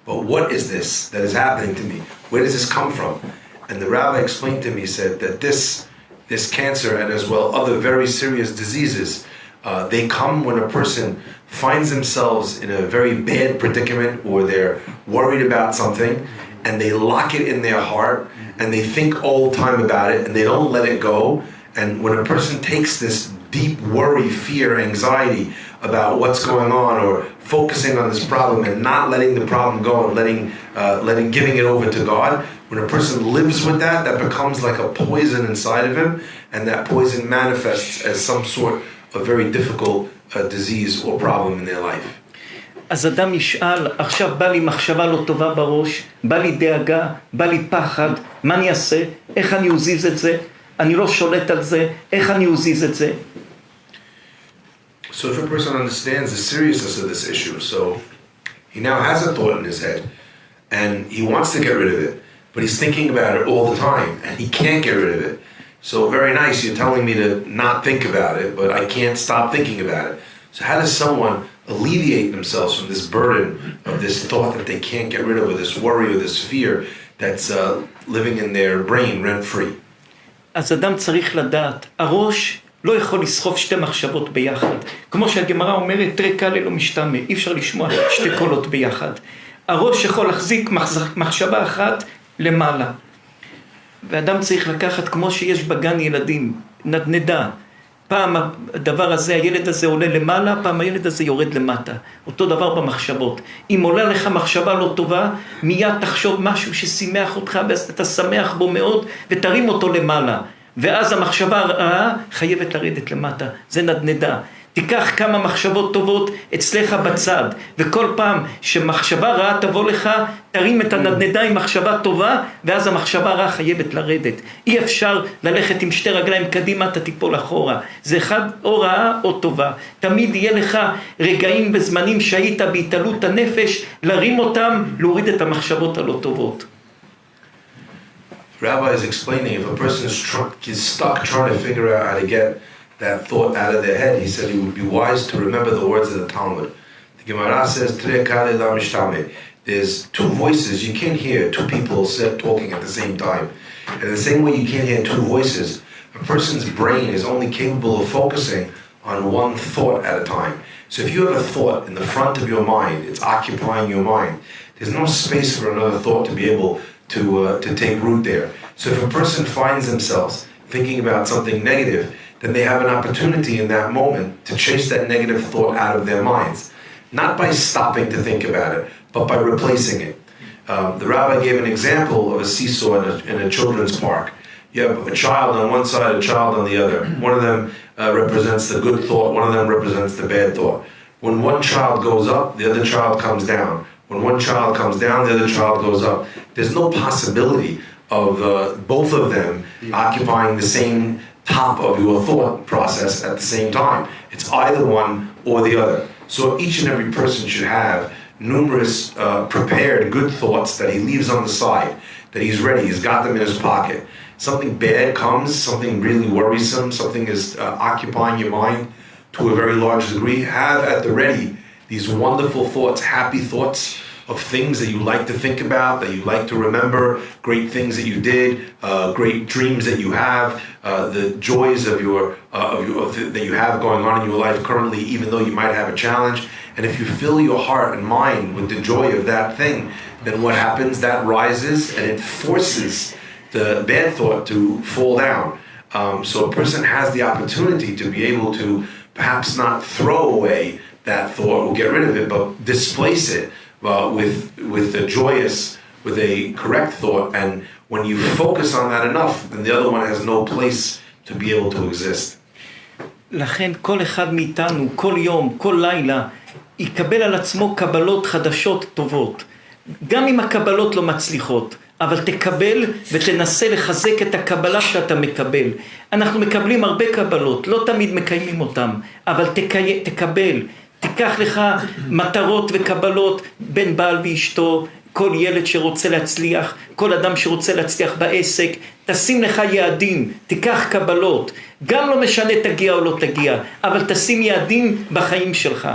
but what is this that is happening to me? Where does this come from? And the rabbi explained to me, he said that this cancer and as well other very serious diseases, they come when a person finds themselves in a very bad predicament or they're worried about something, and they lock it in their heart, and they think all the time about it, and they don't let it go. And when a person takes this deep worry, fear, anxiety about what's going on, or focusing on this problem and not letting the problem go and giving it over to God, when a person lives with that becomes like a poison inside of him, and that poison manifests as some sort of very difficult disease or problem in their life. אז אדם ישאל, עכשיו בא לי מחשבה לא טובה בראש, בא לי דאגה, בא לי פחד, מה אני אעשה? איך אני אזיז את זה? אני לא שולט על זה, איך אני אזיז את זה? So if a person understands the seriousness of this issue, so he now has a thought in his head, and he wants to get rid of it, but he's thinking about it all the time, and he can't get rid of it. So very nice, you're telling me to not think about it, but I can't stop thinking about it. So how does someone alleviate themselves from this burden of this thought that they can't get rid of, or this worry or this fear that's living in their brain rent-free? אז אדם צריך לדעת, הראש לא יכול לסחוב 2 מחשבות ביחד. כמו שהגמרא אומרת, תראה קל לא משתמע, אי אפשר לשמוע 2 קולות ביחד. הראש יכול להחזיק מחשבה אחת למעלה. ואדם צריך לקחת כמו שיש בגן ילדים, נדנדה. פעם הדבר הזה, הילד הזה עולה למעלה, פעם הילד הזה יורד למטה. אותו דבר במחשבות. אם עולה לך מחשבה לא טובה, מיד תחשוב משהו ששימח אותך, ואז אתה שמח בו מאוד, ותרים אותו למעלה. ואז המחשבה הרעה חייבת לרדת למטה. זה נדנדה. תיקח כמה מחשבות טובות אצלך בצד, וכל פעם שמחשבה רעה תבוא לך, תרים את הנדנדה עם מחשבה טובה, ואז המחשבה הרעה חייבת לרדת. אי אפשר ללכת עם 2 רגליים קדימה, אתה תיפול אחורה. זה אחד או רעה או טובה. תמיד יהיה לך רגעים וזמנים שהיית בהתעלות הנפש, להרים אותם, להוריד את המחשבות הלא טובות. Rabbi is explaining if a person is stuck trying to figure out how to get that thought out of their head, he said he would be wise to remember the words of the Talmud. The Gemara says, there's 2 voices. You can't hear 2 people talking at the same time. And the same way you can't hear 2 voices, a person's brain is only capable of focusing on 1 thought at a time. So if you have a thought in the front of your mind, it's occupying your mind, there's no space for another thought to be able to take root there. So if a person finds themselves thinking about something negative, then they have an opportunity in that moment to chase that negative thought out of their minds. Not by stopping to think about it, but by replacing it. The rabbi gave an example of a seesaw in a children's park. You have a child on one side, a child on the other. One of them represents the good thought, one of them represents the bad thought. When one child goes up, the other child comes down. When one child comes down, the other child goes up. There's no possibility of both of them occupying the same top of your thought process at the same time. It's either one or the other. So each and every person should have numerous prepared good thoughts that he leaves on the side, that he's ready, he's got them in his pocket. Something bad comes, something really worrisome, something is occupying your mind to a very large degree, have at the ready these wonderful thoughts, happy thoughts of things that you like to think about, that you like to remember, great things that you did, great dreams that you have, the joys of that you have going on in your life currently, even though you might have a challenge. And if you fill your heart and mind with the joy of that thing, then what happens? That rises and it forces the bad thought to fall down. So a person has the opportunity to be able to perhaps not throw away that thought or get rid of it, but displace it with a joyous, with a correct thought. And when you focus on that enough, then the other one has no place to be able to exist. לכן כל אחד מאיתנו, כל יום, כל לילה, יקבל על עצמו קבלות חדשות טובות. גם אם הקבלות לא מצליחות, אבל תקבל ותנסה לחזק את הקבלה שאתה מקבל. אנחנו מקבלים הרבה קבלות, לא תמיד מקיימים אותם, אבל תקבל, תיקח לך מטרות וקבלות בין בעל ואשתו, כל ילד שרוצה להצליח, כל אדם שרוצה להצליח בעסק, תשים לך יעדים, תיקח קבלות, גם לא משנה תגיע או לא תגיע, אבל תשים יעדים בחיים שלך.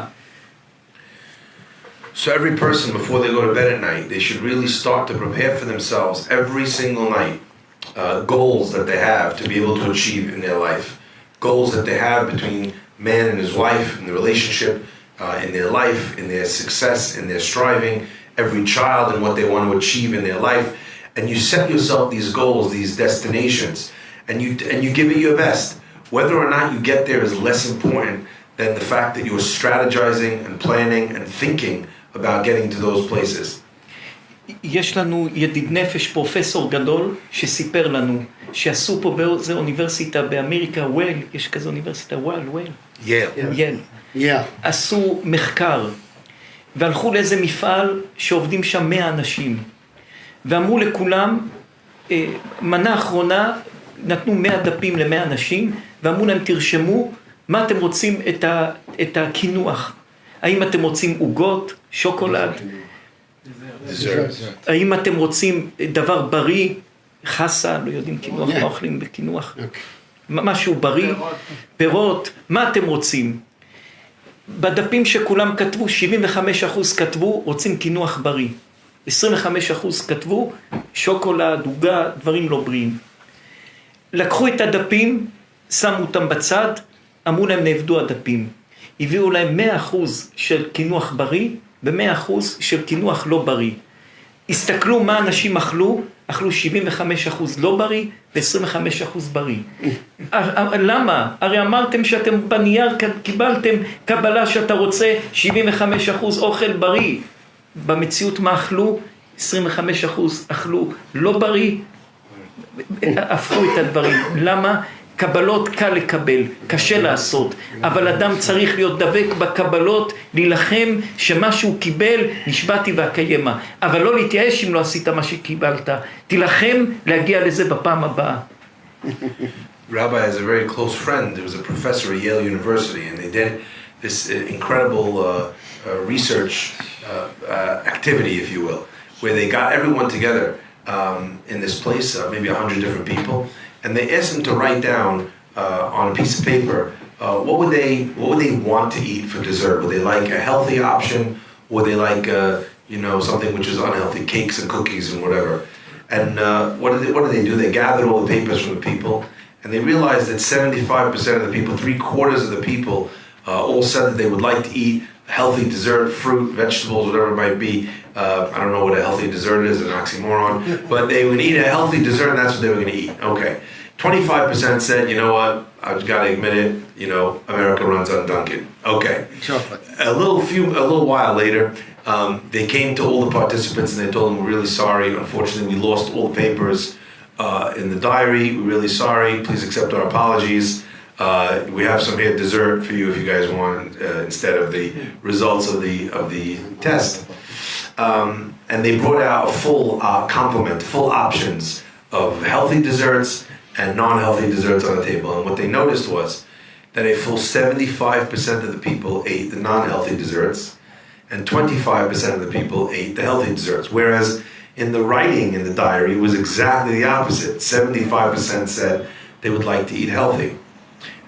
So every person, before they go to bed at night, they should really start to prepare for themselves every single night, goals that they have to be able to achieve in their life, goals that they have between man and his wife, in the relationship, in their life, in their success, in their striving, every child and what they want to achieve in their life. And you set yourself these goals, these destinations, and you give it your best. Whether or not you get there is less important than the fact that you're strategizing and planning and thinking about getting to those places. יש לנו ידיד נפש, פרופסור גדול, שסיפר לנו שעשו פה באיזו אוניברסיטה באמריקה, וויל, יש כזו אוניברסיטה, ייל. עשו מחקר, והלכו לאיזה מפעל שעובדים שם 100 אנשים, ואמרו לכולם, מנה אחרונה, נתנו 100 דפים ל100 אנשים, ואמרו להם תרשמו מה אתם רוצים את הכינוח. האם אתם רוצים עוגות, שוקולד? האם אתם רוצים דבר בריא, חסה, לא יודעים קינוח, מה אוכלים בקינוח? משהו בריא, פירות, מה אתם רוצים? בדפים שכולם כתבו, 75% כתבו, רוצים קינוח בריא. 25% כתבו, שוקולד, עוגה, דברים לא בריאים. לקחו את הדפים, שמו אותם בצד, אמרו להם נעבדו הדפים. הביאו להם 100% של קינוח בריא, ו100% של קינוח לא בריא. הסתכלו מה אנשים אכלו 75% לא בריא, ו25% בריא. למה? הרי אמרתם שאתם בנייר קיבלתם קבלה שאתה רוצה 75% אוכל בריא. במציאות מה אכלו? 25% אכלו לא בריא, הפכו את הדברים. למה? קבלות קל לקבל, קשה לעשות, אבל אדם צריך להיות דבק בקבלות, להילחם שמה שהוא קיבל נשבעתי והקיימה, אבל לא להתייאש אם לא עשית מה שקיבלת, תילחם להגיע לזה בפעם הבאה. Rabbi has a very close friend. There was a professor at Yale University, and they did this incredible research activity, if you will, where they got everyone together in this place, maybe 100 different people, and they asked them to write down on a piece of paper what would they want to eat for dessert. Would they like a healthy option? Would they like something which is unhealthy, cakes and cookies and whatever? And what did they do? They gathered all the papers from the people, and they realized that 75% of the people, 3/4 of the people, all said that they would like to eat healthy dessert, fruit, vegetables, whatever it might be. I don't know what a healthy dessert is, an oxymoron, but they would eat a healthy dessert and that's what they were going to eat. Okay. 25% said, you know what, I've got to admit it, you know, America runs on Dunkin'. Okay. Chocolate. A little while later, they came to all the participants and they told them, we're really sorry. Unfortunately, we lost all the papers in the diary. We're really sorry. Please accept our apologies. We have some here dessert for you if you guys want instead of the results of the test. And they brought out a full complement, full options of healthy desserts and non-healthy desserts on the table. And what they noticed was that a full 75% of the people ate the non-healthy desserts and 25% of the people ate the healthy desserts. Whereas in the writing in the diary, it was exactly the opposite. 75% said they would like to eat healthy.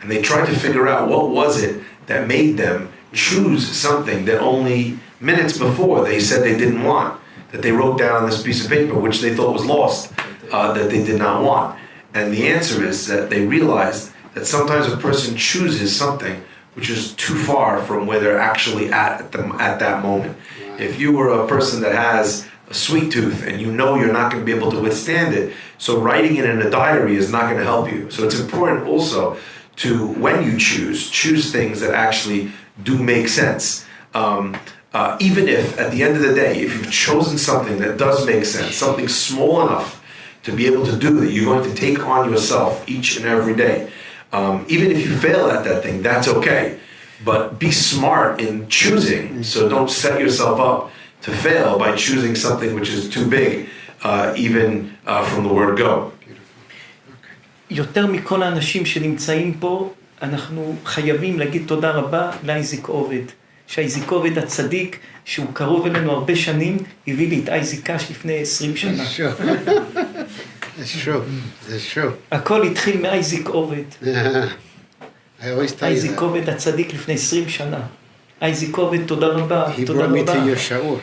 And they tried to figure out what was it that made them choose something that only minutes before they said they didn't want, that they wrote down on this piece of paper, which they thought was lost, that they did not want. And the answer is that they realized that sometimes a person chooses something which is too far from where they're actually at that moment. If you were a person that has a sweet tooth and you know you're not going to be able to withstand it, so writing it in a diary is not going to help you. So it's important also to, when you choose things that actually do make sense. Even if, at the end of the day, if you've chosen something that does make sense, something small enough to be able to do that you're going to take on yourself each and every day. Even if you fail at that thing, that's okay. But be smart in choosing, so don't set yourself up to fail by choosing something which is too big, even from the word go. יותר מכל האנשים שנמצאים פה, אנחנו חייבים להגיד תודה רבה לאייזיק עובד. שהאייזיק עובד הצדיק, שהוא קרוב אלינו הרבה שנים, הביא לי את אייזיק קש לפני 20 שנה. That's true. הכל התחיל מאייזיק עובד. I always tell you אייזיק that. עובד הצדיק לפני 20 שנה. אייזיק עובד, תודה רבה, He תודה brought me רבה. to your שיעור.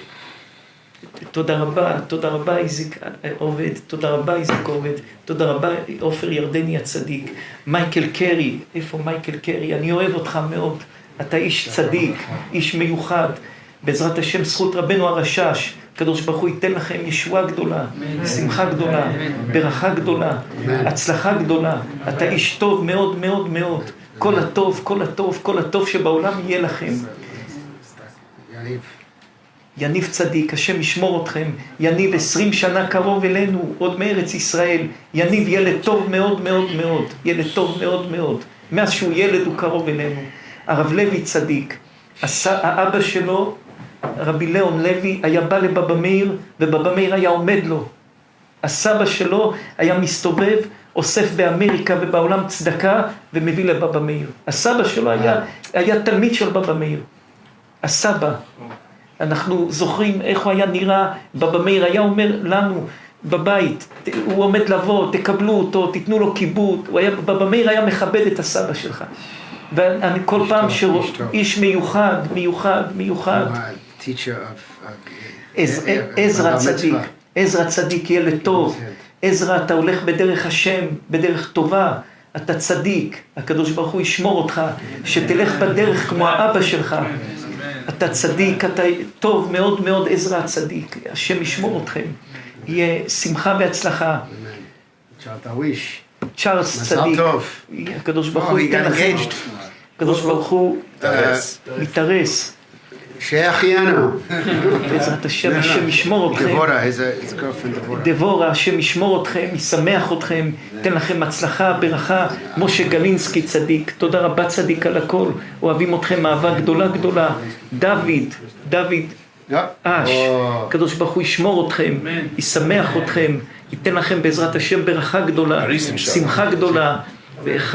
תודה רבה אייזיק עובד, תודה רבה אייזיק עובד, תודה רבה עופר ירדני הצדיק. מייקל קרי, איפה מייקל קרי? אני אוהב אותך מאוד. אתה איש צדיק, איש מיוחד. בעזרת השם זכות רבנו הרשש, הקדוש ברוך הוא ייתן לכם ישועה גדולה, שמחה גדולה, ברכה גדולה, הצלחה גדולה. אתה איש טוב מאוד מאוד מאוד. כל הטוב, כל הטוב, כל הטוב שבעולם יהיה לכם. יניב צדיק, השם ישמור אתכם. יניב 20 שנה קרוב אלינו, עוד מארץ ישראל. יניב ילד טוב מאוד מאוד מאוד, ילד טוב מאוד מאוד. מאז שהוא ילד הוא קרוב אלינו. הרב לוי צדיק, האבא שלו, רבי ליאון לוי, היה בא לבבא מאיר, ובבא מאיר היה עומד לו. הסבא שלו היה מסתובב, אוסף באמריקה ובעולם צדקה, ומביא לבבא מאיר. הסבא שלו היה תלמיד של בבא מאיר. הסבא. אנחנו זוכרים איך הוא היה נראה, בבא מאיר היה אומר לנו בבית, הוא עומד לבוא, תקבלו אותו, תיתנו לו כיבוד. בבא מאיר היה מכבד את הסבא שלך. ואני כל פעם איש מיוחד, מיוחד, מיוחד. עזרא צדיק, עזרא צדיק, ילד טוב. עזרא, אתה הולך בדרך השם, בדרך טובה. אתה צדיק, הקדוש ברוך הוא ישמור אותך, שתלך בדרך כמו האבא שלך. אתה צדיק, אתה טוב מאוד מאוד, עזרא הצדיק. השם ישמור אתכם. יהיה שמחה והצלחה. צ'ארלס צדיק. הקדוש ברוך הוא ייתן לכם. הקדוש ברוך הוא מתארס. שהחיינו. בעזרת השם, השם ישמור אתכם. דבורה, השם ישמור אתכם, ישמח אתכם, ייתן לכם הצלחה, ברכה. משה גלינסקי צדיק, תודה רבה צדיק על הכל, אוהבים אתכם אהבה גדולה גדולה. דוד אש, הקדוש ברוך הוא ישמור אתכם, ישמח אתכם, ייתן לכם בעזרת השם ברכה גדולה, שמחה גדולה,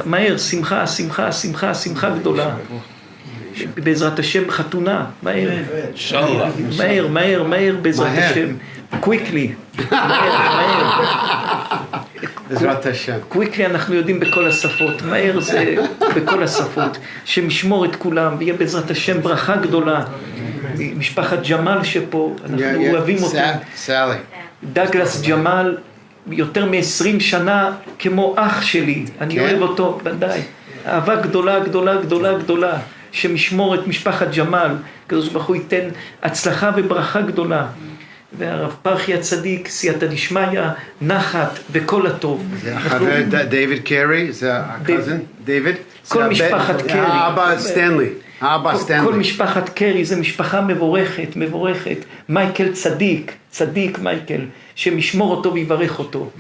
מהר, שמחה, שמחה, שמחה, שמחה גדולה. בעזרת השם חתונה, מהר, מהר, מהר, מהר, בעזרת השם, קוויקלי, מהר, בעזרת השם. קוויקלי אנחנו יודעים בכל השפות, מהר זה בכל השפות, שמשמור את כולם, ויהיה בעזרת השם ברכה גדולה, משפחת ג'מאל שפה, אנחנו אוהבים אותם, דגלס ג'מאל, יותר מ-20 שנה כמו אח שלי, אני אוהב אותו, ודאי, אהבה גדולה, גדולה, גדולה, גדולה, שמשמור את משפחת ג'מאל, הקדוש ברוך הוא ייתן הצלחה וברכה גדולה. והרב פרחי הצדיק, סייעתא דשמיא, נחת וכל הטוב. זה החבר דיוויד קרי, זה הקזן, דיוויד? כל משפחת קרי. האבא סטנלי. כל משפחת קרי זה משפחה מבורכת, מבורכת. מייקל צדיק, צדיק מייקל, שמשמור אותו ויברך אותו.